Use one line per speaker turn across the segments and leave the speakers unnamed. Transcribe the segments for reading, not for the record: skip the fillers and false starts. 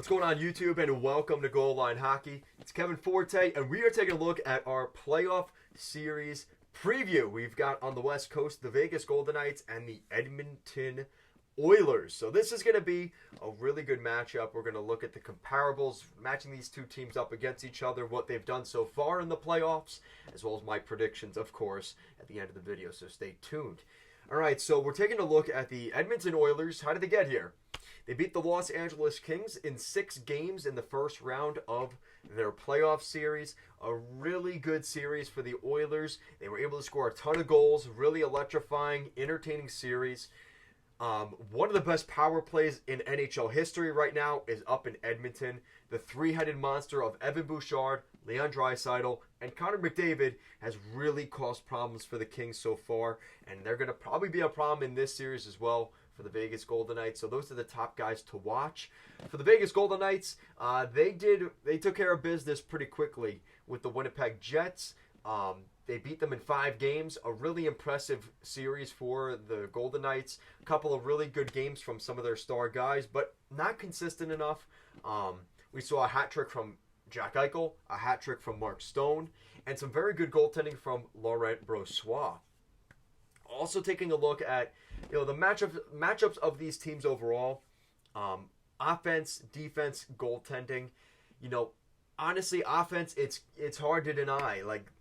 What's going on, YouTube, and welcome to Goal Line Hockey. It's Kevin Forte, and we are taking a look at our playoff series preview. We've got on the West Coast the Vegas Golden Knights and the Edmonton Oilers. So this is going to be a really good matchup. We're going to look at the comparables, matching these two teams up against each other, what they've done so far in the playoffs, as well as my predictions, of course, at the end of the video. So stay tuned. All right, so we're taking a look at the Edmonton Oilers. How did they get here? They beat the Los Angeles Kings in 6 games in the first round of their playoff series. A really good series for the Oilers. They were able to score a ton of goals. Really electrifying, entertaining series. One of the best power plays in NHL history right now is up in Edmonton. The three-headed monster of Evan Bouchard, Leon Draisaitl, and Connor McDavid has really caused problems for the Kings so far, and they're going to probably be a problem in this series as well for the Vegas Golden Knights. So those are the top guys to watch. For the Vegas Golden Knights, they took care of business pretty quickly with the Winnipeg Jets. They beat them in 5 games. A really impressive series for the Golden Knights. A couple of really good games from some of their star guys, but not consistent enough. We saw a hat trick from Jack Eichel, a hat trick from Mark Stone, and some very good goaltending from Laurent Brossoit. Also taking a look at the matchups of these teams overall, offense, defense, goaltending. Honestly, offense, it's hard to deny. Like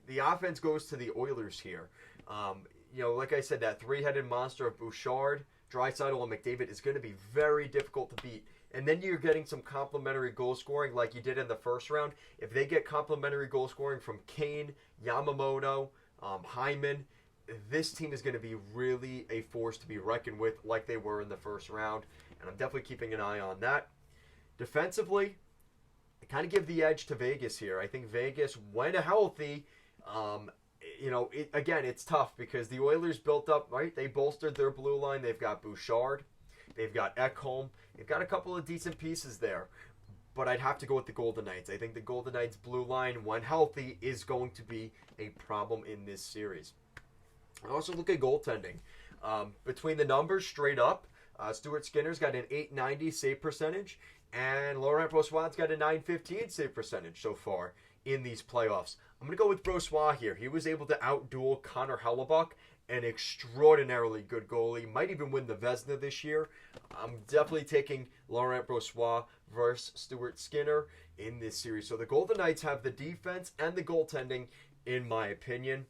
the offense goes to the Oilers here. Like I said, that three-headed monster of Bouchard, Draisaitl, and McDavid is going to be very difficult to beat. And then you're getting some complementary goal scoring like you did in the first round. If they get complementary goal scoring from Kane, Yamamoto, Hyman, this team is going to be really a force to be reckoned with like they were in the first round. And I'm definitely keeping an eye on that. Defensively, I kind of give the edge to Vegas here. I think Vegas, when healthy, it's tough because the Oilers built up, right? They bolstered their blue line. They've got Bouchard. They've got Ekholm. They've got a couple of decent pieces there. But I'd have to go with the Golden Knights. I think the Golden Knights' blue line, when healthy, is going to be a problem in this series. I also look at goaltending. Between the numbers, straight up, Stuart Skinner's got an .890 save percentage, and Laurent Brossoit's got a .915 save percentage so far in these playoffs. I'm going to go with Brossoit here. He was able to outduel Connor Hellebuyck, an extraordinarily good goalie. Might even win the Vezina this year. I'm definitely taking Laurent Brossoit versus Stuart Skinner in this series. So the Golden Knights have the defense and the goaltending, in my opinion.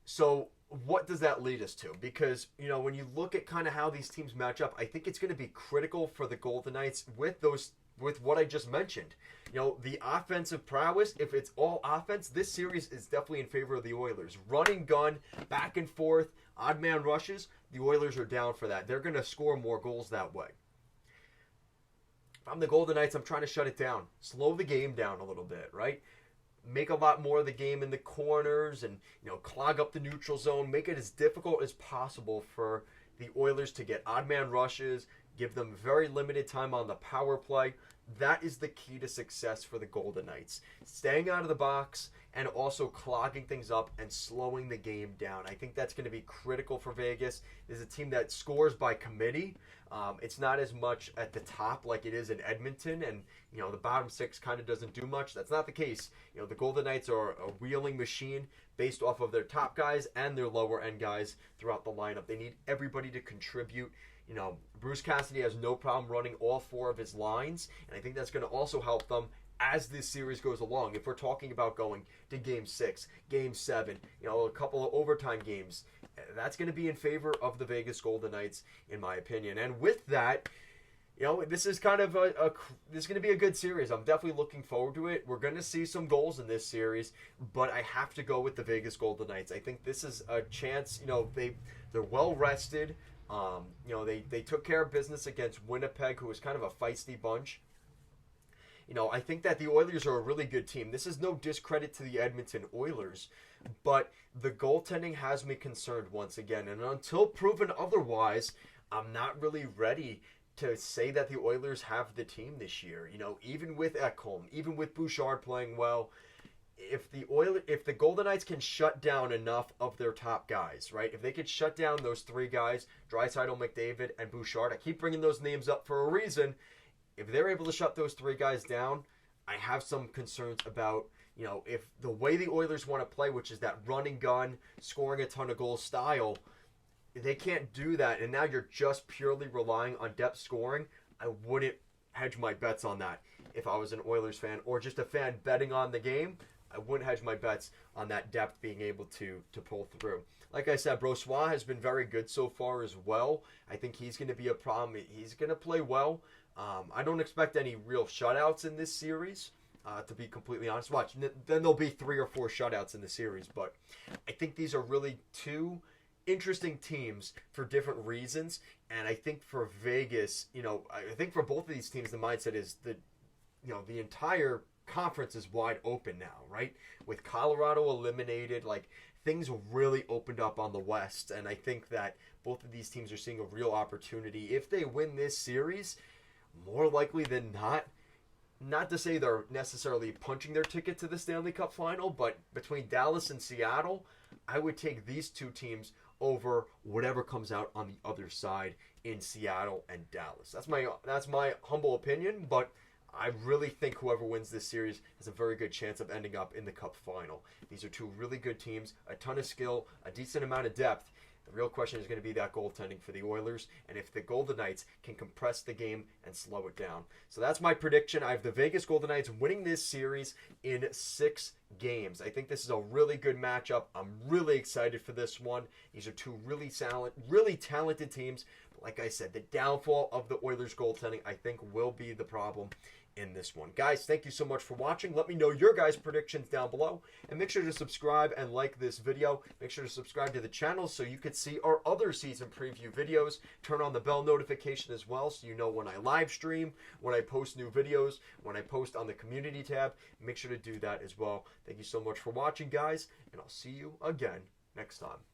So what does that lead us to? Because, when you look at kind of how these teams match up, I think it's going to be critical for the Golden Knights with what I just mentioned. The offensive prowess, if it's all offense, this series is definitely in favor of the Oilers. Running gun, back and forth, odd man rushes, the Oilers are down for that. They're going to score more goals that way. If I'm the Golden Knights, I'm trying to shut it down. Slow the game down a little bit, right? Make a lot more of the game in the corners and, clog up the neutral zone. Make it as difficult as possible for the Oilers to get odd man rushes, give them very limited time on the power play. That is the key to success for the Golden Knights. Staying out of the box and also clogging things up and slowing the game down. I think that's going to be critical for Vegas. There's a team that scores by committee. It's not as much at the top like it is in Edmonton, and the bottom 6 kind of doesn't do much. That's not the case. The Golden Knights are a wheeling machine based off of their top guys and their lower end guys throughout the lineup. They need everybody to contribute. Bruce Cassidy has no problem running all 4 of his lines, and I think that's going to also help them as this series goes along. If we're talking about going to Game 6, Game 7, a couple of overtime games, that's going to be in favor of the Vegas Golden Knights, in my opinion. And with that, this is kind of this is going to be a good series. I'm definitely looking forward to it. We're going to see some goals in this series, but I have to go with the Vegas Golden Knights. I think this is a chance. They're well rested. They took care of business against Winnipeg, who was kind of a feisty bunch. I think that the Oilers are a really good team. This is no discredit to the Edmonton Oilers, but the goaltending has me concerned once again. And until proven otherwise, I'm not really ready to say that the Oilers have the team this year. Even with Ekholm, even with Bouchard playing well, if the Golden Knights can shut down enough of their top guys, right? If they could shut down those three guys, Draisaitl, McDavid, and Bouchard, I keep bringing those names up for a reason. If they're able to shut those three guys down, I have some concerns about, if the way the Oilers want to play, which is that run and gun, scoring a ton of goals style, they can't do that, and now you're just purely relying on depth scoring. I wouldn't hedge my bets on that if I was an Oilers fan or just a fan betting on the game. I wouldn't hedge my bets on that depth being able to pull through. Like I said, Brossoit has been very good so far as well. I think he's going to be a problem. He's going to play well. I don't expect any real shutouts in this series, to be completely honest. Watch, then there'll be 3 or 4 shutouts in the series. But I think these are really two interesting teams for different reasons. And I think for Vegas, I think for both of these teams, the mindset is that, the entire conference is wide open now, right? With Colorado eliminated, things really opened up on the West, and I think that both of these teams are seeing a real opportunity. If they win this series, more likely than not to say they're necessarily punching their ticket to the Stanley Cup final, but between Dallas and Seattle, I would take these two teams over whatever comes out on the other side in Seattle and Dallas. That's my humble opinion, but I really think whoever wins this series has a very good chance of ending up in the Cup final. These are two really good teams, a ton of skill, a decent amount of depth. The real question is going to be that goaltending for the Oilers, and if the Golden Knights can compress the game and slow it down. So that's my prediction. I have the Vegas Golden Knights winning this series in 6 games. I think this is a really good matchup. I'm really excited for this one. These are two really talented teams. But like I said, the downfall of the Oilers goaltending, I think, will be the problem in this one. Guys, thank you so much for watching. Let me know your guys' predictions down below, and make sure to subscribe and like this video. Make sure to subscribe to the channel so you can see our other season preview videos. Turn on the bell notification as well so you know when I live stream, when I post new videos, when I post on the community tab. Make sure to do that as well. Thank you so much for watching, guys, and I'll see you again next time.